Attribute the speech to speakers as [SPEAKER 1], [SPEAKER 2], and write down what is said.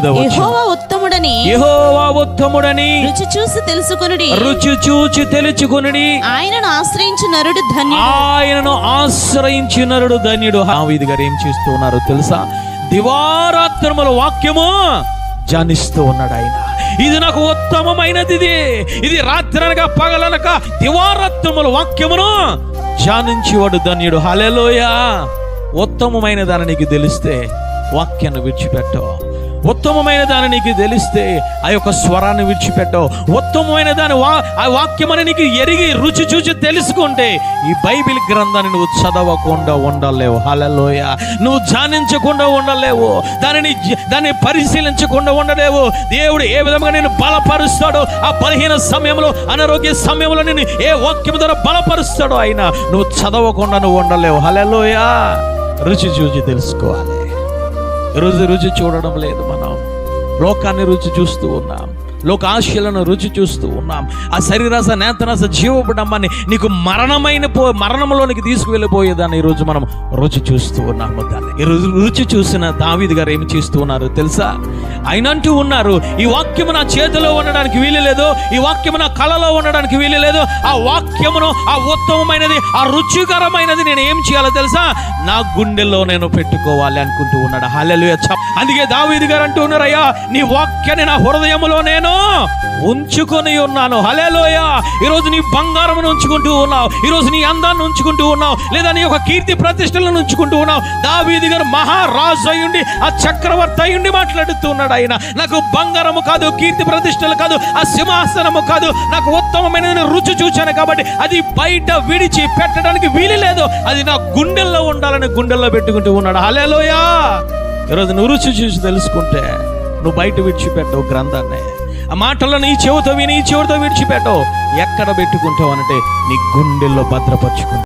[SPEAKER 1] యెహోవా ఉత్తముడని రుచి చూసి తెలుసుకొనుడి. ఆయనను ఆశ్రయించు నరుడు ధన్యుడు. దావీదు గారు ఏం చేస్తూ ఉన్నారో తెలుసా? దివారాత్రముల వాక్యము ధ్యానిస్తూ ఉన్నాడు ఆయన. ఇది నాకు ఉత్తమమైనది, ఇది రాత్రనగా పగలనక దివారాత్రముల వాక్యమును ధ్యానించేవాడు ధన్యుడు. హల్లెలూయా. ఉత్తమమైన దాన్ని నీకు తెలిస్తే వాక్యాన్ని విడిచిపెట్టవు. ఉత్తమమైన దాన్ని నీకు తెలిస్తే ఆ యొక్క స్వరాన్ని విడిచిపెట్టవు. ఉత్తమమైన దాని ఆ వాక్యమని నీకు ఎరిగి రుచి చూచి తెలుసుకుంటే ఈ బైబిల్ గ్రంథాన్ని నువ్వు చదవకుండా ఉండలేవు. హల్లెలూయా. నువ్వు ధ్యానించకుండా ఉండలేవు, దాన్ని పరిశీలించకుండా ఉండలేవు. దేవుడు ఏ విధంగా నేను బలపరుస్తాడో, ఆ బలహీన సమయంలో, అనారోగ్య సమయంలో నేను ఏ వాక్యం ద్వారా బలపరుస్తాడో అయినా నువ్వు చదవకుండా నువ్వు ఉండలేవు. హల్లెలూయా. రుచి చూచి తెలుసుకోవాలి. ఈరోజు రుచి చూడడం లేదు. మనం లోకాన్ని రుచి చూస్తూ ఉన్నాం, లోక ఆశలను రుచి చూస్తూ ఉన్నాం. ఆ శరీరాస నేతనాస జీవపడమ్మని నీకు మరణంలోనికి తీసుకువెళ్ళిపోయేదాన్ని ఈరోజు మనం రుచి చూస్తూ ఉన్నాము. దాన్ని ఈరోజు రుచి చూసిన దావీదు గారు ఏమి చేస్తూ ఉన్నారు తెలుసా? ఆయన అంటూ ఉన్నారు, ఈ వాక్యము నా చేతిలో ఉండడానికి వీలు లేదు, ఈ వాక్యము నా కళలో ఉండడానికి వీలు లేదు. ఆ వాక్యమును, ఆ ఉత్తమమైనది, ఆ రుచికరమైనది నేను ఏం చేయాలో తెలుసా? నా గుండెల్లో నేను పెట్టుకోవాలి అనుకుంటూ ఉన్నాడు. హల్లెలూయా. అందుకే దావీదు గారు అంటూ ఉన్నారు, అయ్యా నీ వాక్యాన్ని నా హృదయములో నేను ఉంచుకొని ఉన్నాను. హల్లెలూయా. ఈరోజు నీ బంగారమును ఉంచుకుంటూ ఉన్నావు, ఈరోజు నీ అందాన్ని ఉంచుకుంటూ ఉన్నావు, లేదా నీ యొక్క కీర్తి ప్రతిష్టలను ఉంచుకుంటూ ఉన్నావు. దావీదు గారు మహారాజు అయ్యుండి, ఆ చక్రవర్తి అయ్యుండి మాట్లాడుతూ ఉన్నాడు. ఆయన నాకు బంగారము కాదు, కీర్తి ప్రతిష్టలు కాదు, ఆ సింహాసనము కాదు, నాకు ఉత్తమమైన రుచి చూచాను కాబట్టి అది బయట విడిచి పెట్టడానికి వీలు లేదు, అది నా గుండెల్లో ఉండాలని గుండెల్లో పెట్టుకుంటూ ఉన్నాడు. హల్లెలూయా. ఈరోజు నువ్వు రుచి చూసి తెలుసుకుంటే నువ్వు బయట విడిచిపెట్టవు గ్రంథాన్ని. ఆ మాటల్లో నీ చెవితో విడిచిపెట్టవు. ఎక్కడ పెట్టుకుంటావు అంటే నీ గుండెల్లో భద్రపరుచుకుంటావు.